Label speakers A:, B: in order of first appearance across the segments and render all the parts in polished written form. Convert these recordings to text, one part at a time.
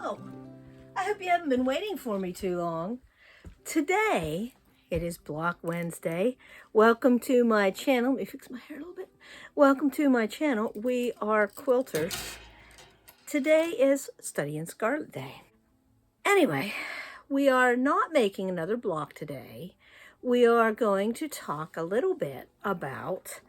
A: Hello! I hope you haven't been waiting for me too long. Today, it is Block Wednesday. Welcome to my channel. Let me fix my hair a little bit. Welcome to my channel. We are quilters. Today is Study in Scarlet Day. Anyway, we are not making another block today. We are going to talk a little bit about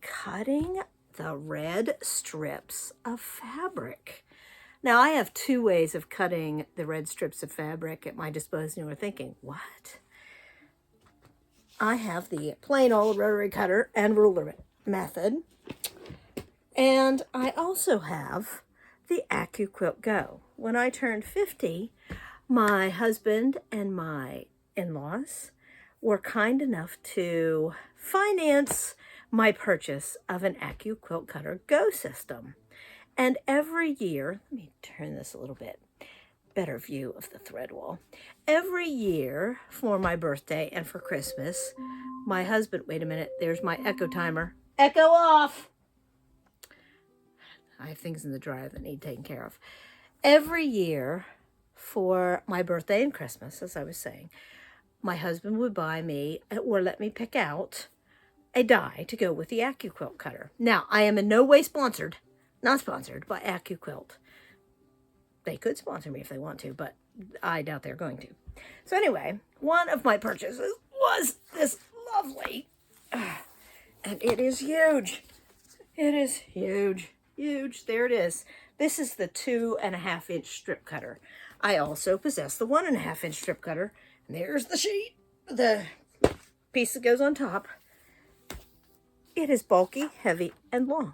A: cutting the red strips of fabric. Now, I have two ways of cutting the red strips of fabric at my disposal. You are thinking, what? I have the plain old rotary cutter and ruler method. And I also have the AccuQuilt Go. When I turned 50, my husband and my in-laws were kind enough to finance my purchase of an AccuQuilt Cutter Go system. And every year, let me turn this a little bit, better view of the thread wall. Every year for my birthday and for Christmas, my husband, wait a minute, there's my echo timer. Echo off! I have things in the dryer that need taken care of. Every year for my birthday and Christmas, as I was saying, my husband would buy me or let me pick out a die to go with the AccuQuilt cutter. Now, I am in no way sponsored. Not sponsored by AccuQuilt. They could sponsor me if they want to, but I doubt they're going to. So anyway, one of my purchases was this lovely, and it is huge. It is huge, huge. There it is. This is the 2.5-inch strip cutter. I also possess the 1.5-inch strip cutter. And there's the sheet, the piece that goes on top. It is bulky, heavy, and long.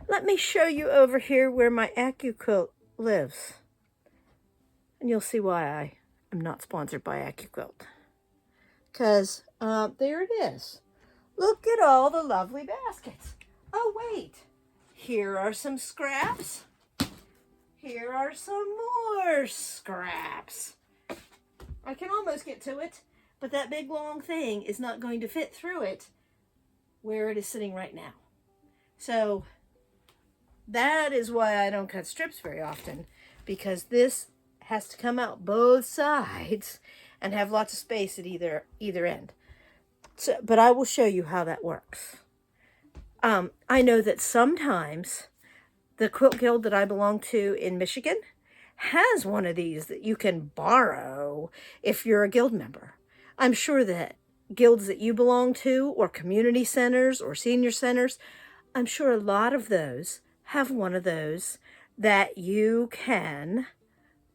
A: Let me show you over here where my AccuQuilt lives. And you'll see why I am not sponsored by AccuQuilt. Because there it is. Look at all the lovely baskets. Oh, wait. Here are some scraps. Here are some more scraps. I can almost get to it, but that big long thing is not going to fit through it where it is sitting right now. So that is why I don't cut strips very often, because this has to come out both sides and have lots of space at either end. So, but I will show you how that works. I know that sometimes the quilt guild that I belong to in Michigan has one of these that you can borrow if you're a guild member. I'm sure that guilds that you belong to, or community centers or senior centers, I'm sure a lot of those have one of those that you can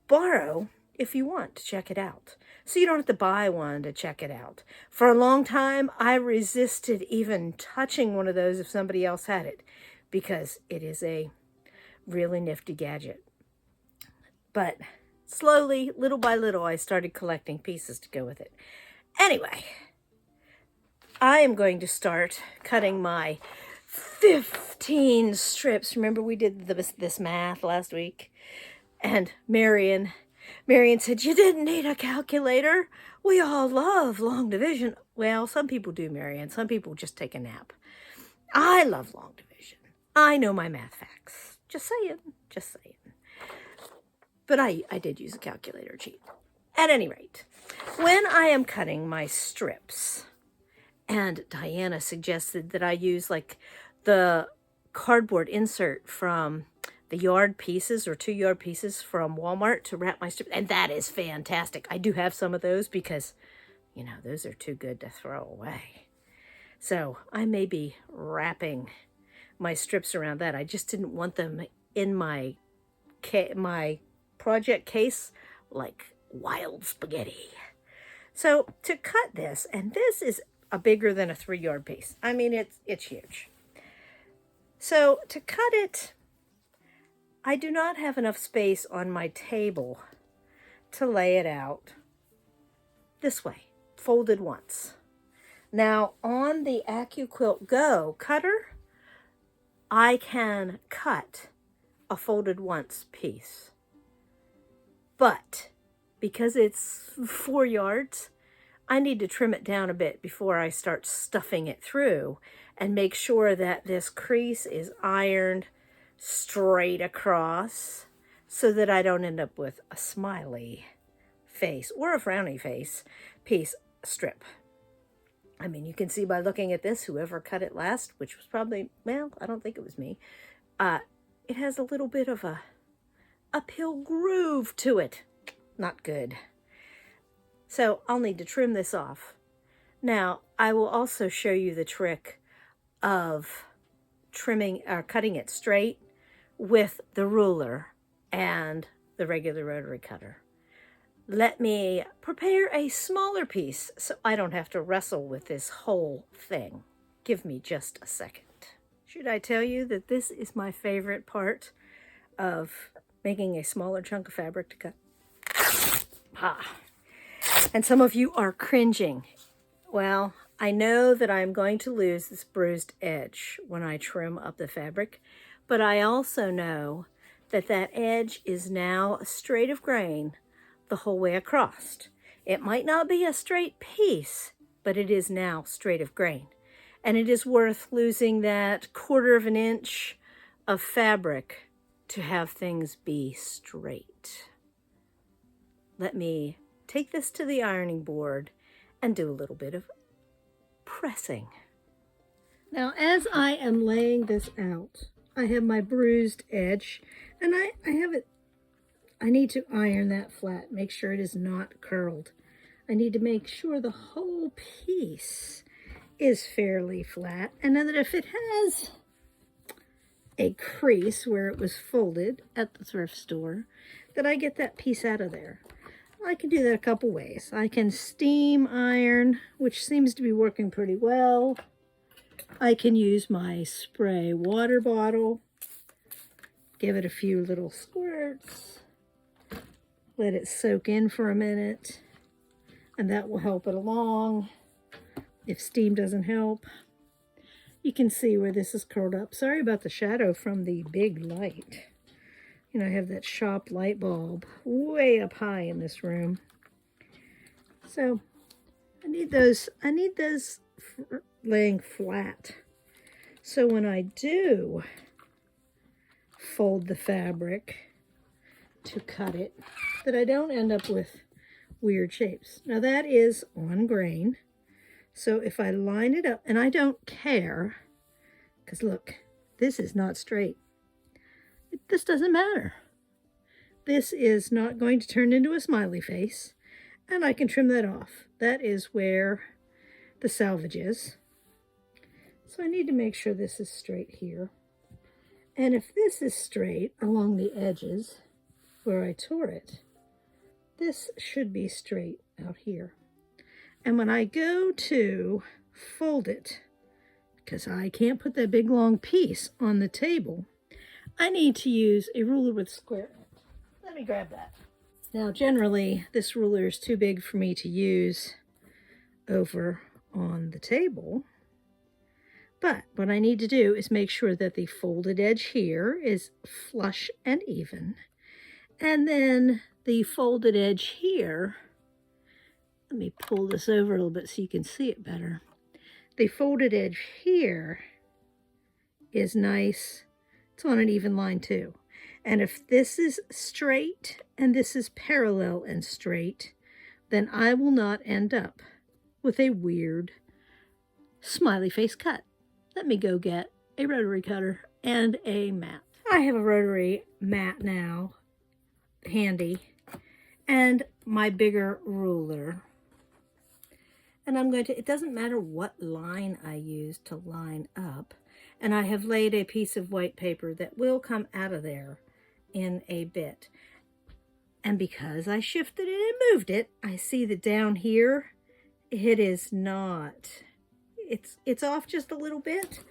A: borrow if you want to check it out. So you don't have to buy one to check it out. For a long time, I resisted even touching one of those if somebody else had it, because it is a really nifty gadget. But slowly, little by little, I started collecting pieces to go with it. Anyway, I am going to start cutting my 15 strips. Remember we did this math last week? And Marion said, you didn't need a calculator. We all love long division. Well, some people do, Marion. Some people just take a nap. I love long division. I know my math facts. Just saying. Just saying. But I did use a calculator cheat. At any rate, when I am cutting my strips, and Diana suggested that I use like the cardboard insert from the yard pieces or 2 yard pieces from Walmart to wrap my strips, and that is fantastic. I do have some of those because, you know, those are too good to throw away. So I may be wrapping my strips around that. I just didn't want them in my project case like wild spaghetti. So to cut this, and this is a bigger than a 3 yard piece. I mean, it's huge. So to cut it, I do not have enough space on my table to lay it out this way, folded once. Now on the AccuQuilt Go cutter, I can cut a folded once piece. But because it's 4 yards, I need to trim it down a bit before I start stuffing it through and make sure that this crease is ironed straight across so that I don't end up with a smiley face or a frowny face piece strip. I mean, you can see by looking at this, whoever cut it last, which was probably, well, I don't think it was me, it has a little bit of a uphill groove to it. Not good. So I'll need to trim this off. Now, I will also show you the trick of trimming or cutting it straight with the ruler and the regular rotary cutter. Let me prepare a smaller piece so I don't have to wrestle with this whole thing. Give me just a second. Should I tell you that this is my favorite part of making a smaller chunk of fabric to cut? And some of you are cringing. Well, I know that I'm going to lose this bruised edge when I trim up the fabric, but I also know that that edge is now straight of grain the whole way across. It might not be a straight piece, but it is now straight of grain. And it is worth losing that 1/4 of an inch of fabric to have things be straight. Let me take this to the ironing board and do a little bit of pressing. Now, as I am laying this out, I have my bruised edge, and I have it. I need to iron that flat, make sure it is not curled. I need to make sure the whole piece is fairly flat, and then that if it has a crease where it was folded at the thrift store, that I get that piece out of there. I can do that a couple ways. I can steam iron, which seems to be working pretty well. I can use my spray water bottle, give it a few little squirts, let it soak in for a minute, and that will help it along. If steam doesn't help, you can see where this is curled up. Sorry about the shadow from the big light. You know, I have that shop light bulb way up high in this room. So I need those laying flat. So when I do fold the fabric to cut it, that I don't end up with weird shapes. Now that is on grain. So if I line it up, and I don't care, because look, this is not straight. This doesn't matter. This is not going to turn into a smiley face, and I can trim that off. That is where the salvage is. So I need to make sure this is straight here. And if this is straight along the edges where I tore it, this should be straight out here. And when I go to fold it, because I can't put that big long piece on the table, I need to use a ruler with square end. Let me grab that. Now generally this ruler is too big for me to use over on the table, but what I need to do is make sure that the folded edge here is flush and even, and then the folded edge here, let me pull this over a little bit so you can see it better. The folded edge here is nice. It's on an even line too. And if this is straight and this is parallel and straight, then I will not end up with a weird smiley face cut. Let me go get a rotary cutter and a mat. I have a rotary mat now handy and my bigger ruler. And I'm going to, it doesn't matter what line I use to line up. And I have laid a piece of white paper that will come out of there in a bit. And because I shifted it and moved it, I see that down here, it is not, it's off just a little bit,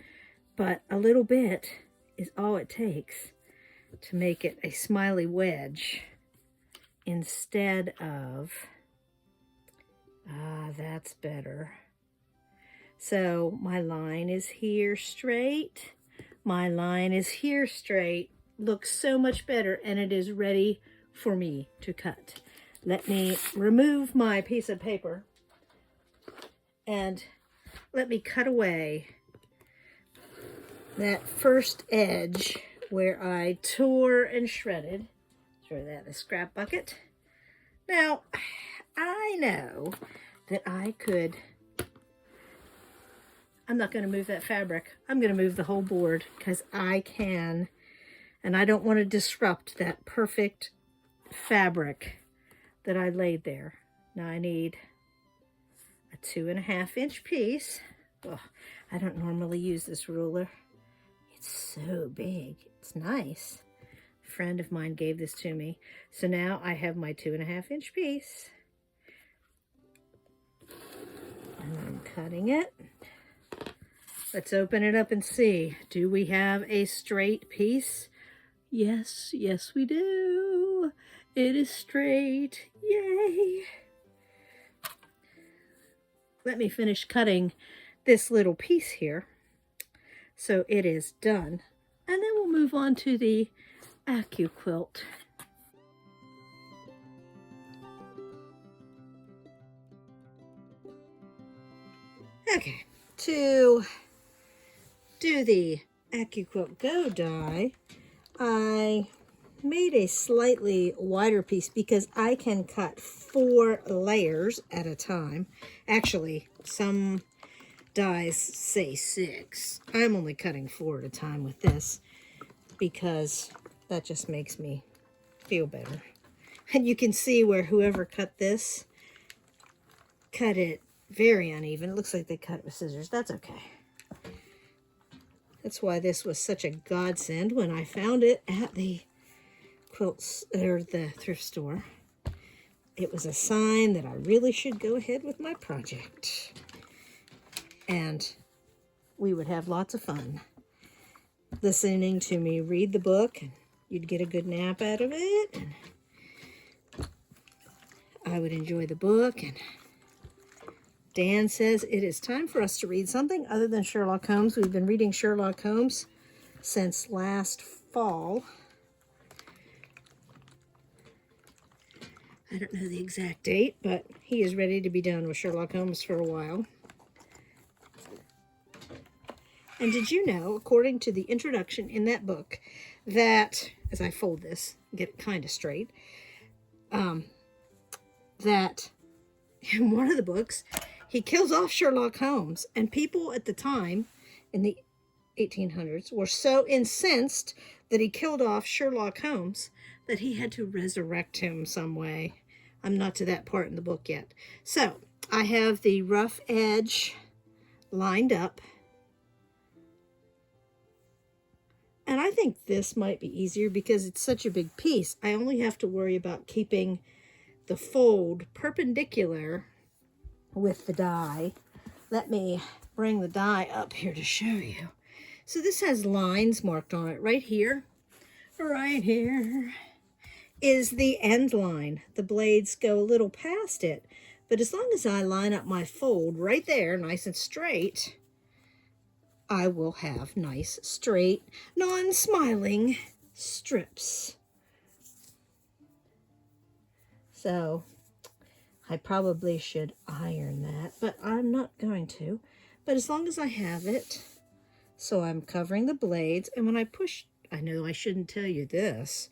A: but a little bit is all it takes to make it a smiley wedge instead of, that's better. So my line is here straight, my line is here straight, looks so much better, and it is ready for me to cut. Let me remove my piece of paper and let me cut away that first edge where I tore and shredded. throw that in the scrap bucket. Now, I know that I could, I'm not going to move that fabric. I'm going to move the whole board because I can, and I don't want to disrupt that perfect fabric that I laid there. Now I need a 2.5 inch piece. Oh, I don't normally use this ruler. It's so big. It's nice. A friend of mine gave this to me. So now I have my 2.5 inch piece. And I'm cutting it. Let's open it up and see. Do we have a straight piece? Yes, yes we do. It is straight. Yay! Let me finish cutting this little piece here. So it is done. And then we'll move on to the quilt. Okay, to do the quilt Go die, I made a slightly wider piece because I can cut 4 layers at a time. Actually, some dies say 6. I'm only cutting 4 at a time with this because that just makes me feel better. And you can see where whoever cut this cut it very uneven. It looks like they cut it with scissors. That's okay. That's why this was such a godsend when I found it at the quilts or the thrift store. It was a sign that I really should go ahead with my project. And we would have lots of fun listening to me read the book, and you'd get a good nap out of it, and I would enjoy the book. And Dan says it is time for us to read something other than Sherlock Holmes. We've been reading Sherlock Holmes since last fall. I don't know the exact date, but he is ready to be done with Sherlock Holmes for a while. And did you know, according to the introduction in that book, that, as I fold this, get it kind of straight, that in one of the books, he kills off Sherlock Holmes, and people at the time, in the 1800s, were so incensed that he killed off Sherlock Holmes that he had to resurrect him some way. I'm not to that part in the book yet. So, I have the rough edge lined up. And I think this might be easier because it's such a big piece. I only have to worry about keeping the fold perpendicular with the die. Let me bring the die up here to show you. So this has lines marked on it right here. Right here is the end line. The blades go a little past it. But as long as I line up my fold right there, nice and straight, I will have nice, straight, non-smiling strips. So I probably should iron that, but I'm not going to. But as long as I have it, so I'm covering the blades, and when I push, I know I shouldn't tell you this,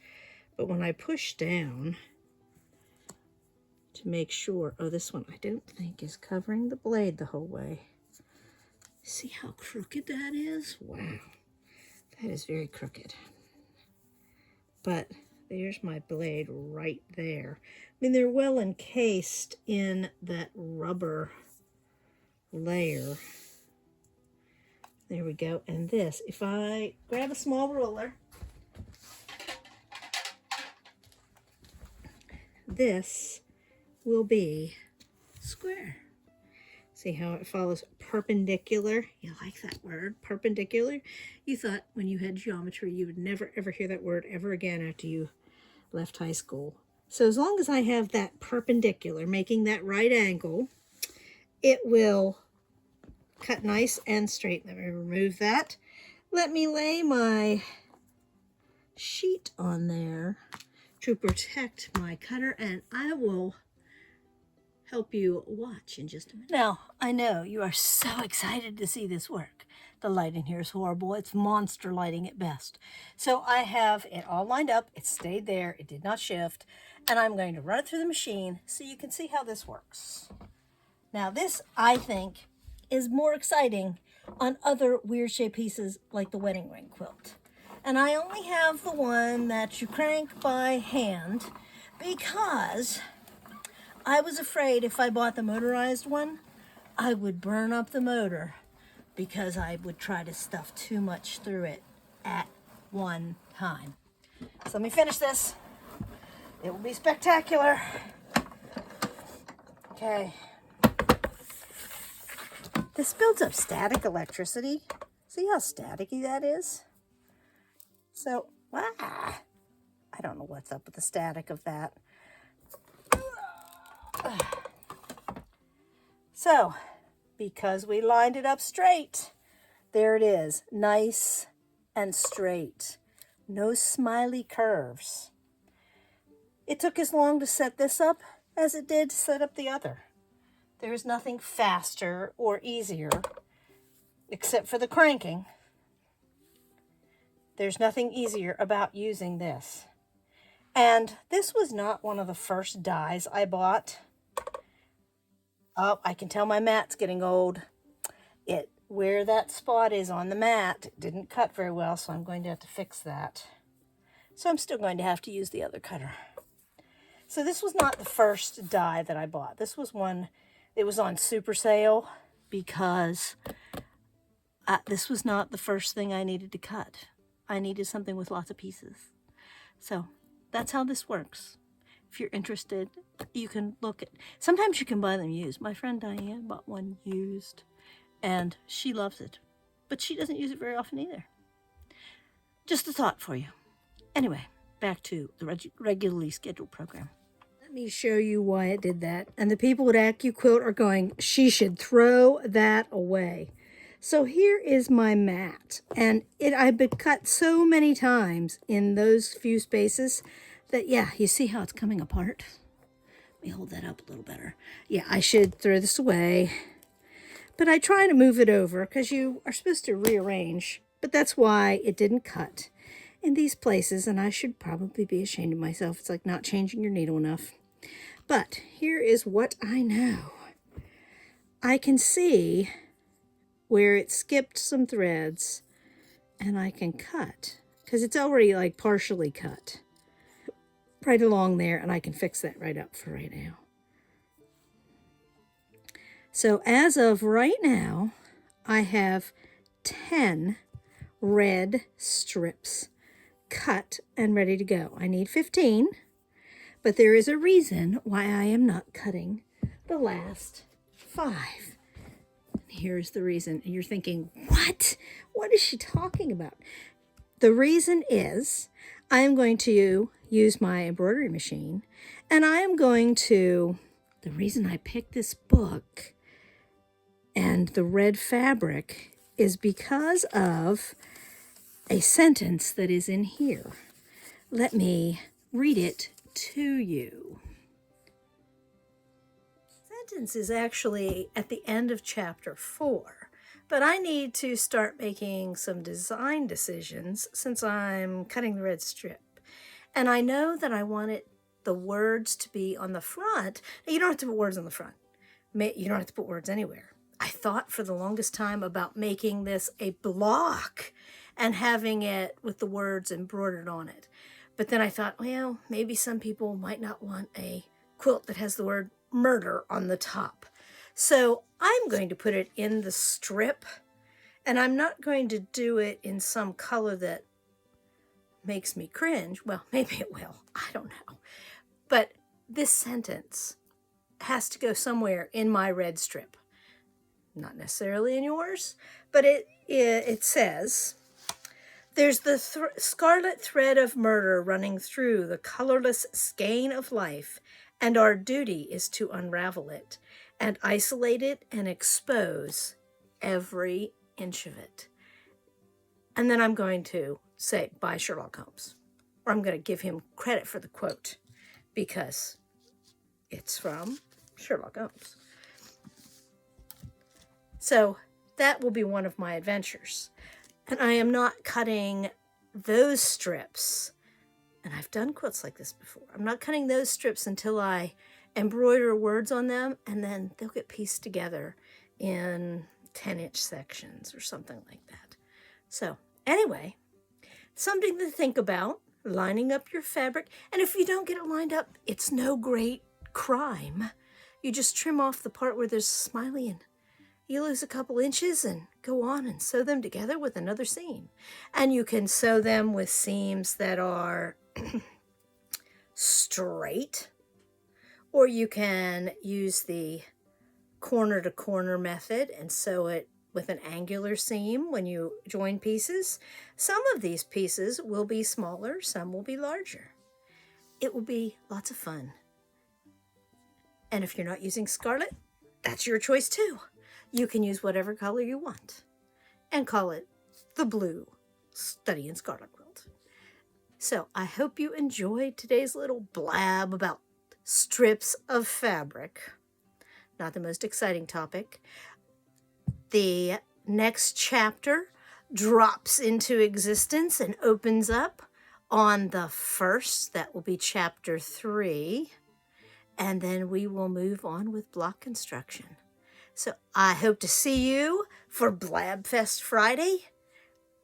A: but when I push down to make sure, oh, this one I don't think is covering the blade the whole way. See how crooked that is? Wow, that is very crooked. But there's my blade right there. I mean, they're well encased in that rubber layer. There we go. And this, if I grab a small ruler, this will be square. See how it follows perpendicular? You like that word, perpendicular? You thought when you had geometry you would never ever hear that word ever again after you left high school. So as long as I have that perpendicular, making that right angle, it will cut nice and straight. Let me remove that. Let me lay my sheet on there to protect my cutter, and I will help you watch in just a minute. Now, I know you are so excited to see this work. The lighting here is horrible. It's monster lighting at best. So I have it all lined up. It stayed there. It did not shift. And I'm going to run it through the machine so you can see how this works. Now this, I think, is more exciting on other weird shaped pieces like the wedding ring quilt. And I only have the one that you crank by hand because I was afraid if I bought the motorized one, I would burn up the motor because I would try to stuff too much through it at one time. So let me finish this. It will be spectacular. Okay. This builds up static electricity. See how staticky that is? So, I don't know what's up with the static of that. So, because we lined it up straight, there it is, nice and straight. No smiley curves. It took as long to set this up as it did to set up the other. There's nothing faster or easier, except for the cranking. There's nothing easier about using this. And this was not one of the first dies I bought. Oh, I can tell my mat's getting old. Where that spot is on the mat, it didn't cut very well, so I'm going to have to fix that. So I'm still going to have to use the other cutter. So this was not the first die that I bought. This was one, it was on super sale because this was not the first thing I needed to cut. I needed something with lots of pieces. So that's how this works. If you're interested, you can look at, sometimes you can buy them used. My friend Diane bought one used and she loves it, but she doesn't use it very often either. Just a thought for you. Anyway, back to the regularly scheduled program. Let me show you why it did that. And the people at AccuQuilt are going, she should throw that away. So here is my mat, and I've been cut so many times in those few spaces that, yeah, you see how it's coming apart? Let me hold that up a little better. Yeah, I should throw this away. But I try to move it over because you are supposed to rearrange. But that's why it didn't cut in these places, and I should probably be ashamed of myself. It's like not changing your needle enough. But here is what I know. I can see where it skipped some threads, and I can cut because it's already like partially cut right along there, and I can fix that right up for right now. So as of right now, I have 10 red strips cut and ready to go. I need 15, but there is a reason why I am not cutting the last 5. Here's the reason. And you're thinking, what? What is she talking about? The reason is I am going to use my embroidery machine, and I am going to, the reason I picked this book and the red fabric is because of a sentence that is in here. Let me read it to you. The sentence is actually at the end of chapter 4, but I need to start making some design decisions since I'm cutting the red strip. And I know that I want the words to be on the front. Now, you don't have to put words on the front. You don't have to put words anywhere. I thought for the longest time about making this a block and having it with the words embroidered on it. But then I thought, well, maybe some people might not want a quilt that has the word murder on the top. So I'm going to put it in the strip, and I'm not going to do it in some color that makes me cringe. Well, maybe it will. I don't know. But this sentence has to go somewhere in my red strip. Not necessarily in yours, but it says, there's the scarlet thread of murder running through the colorless skein of life, and our duty is to unravel it and isolate it and expose every inch of it. And then I'm going to say, by Sherlock Holmes, or I'm going to give him credit for the quote because it's from Sherlock Holmes. So That will be one of my adventures. And I am not cutting those strips. And I've done quilts like this before. I'm not cutting those strips until I embroider words on them, and then they'll get pieced together in 10-inch sections or something like that. So anyway, something to think about, lining up your fabric. And if you don't get it lined up, it's no great crime. You just trim off the part where there's a smiley and you lose a couple inches and go on and sew them together with another seam. And you can sew them with seams that are straight, or you can use the corner to corner method and sew it with an angular seam when you join pieces. Some of these pieces will be smaller, some will be larger. It will be lots of fun. And if you're not using scarlet, that's your choice too. You can use whatever color you want and call it the Blue Study in Scarlet Quilt. So I hope you enjoyed today's little blab about strips of fabric. Not the most exciting topic. The next chapter drops into existence and opens up on the 1st. That will be chapter 3. And then we will move on with block construction. So I hope to see you for Blabfest Friday.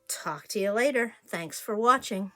A: Talk to you later. Thanks for watching.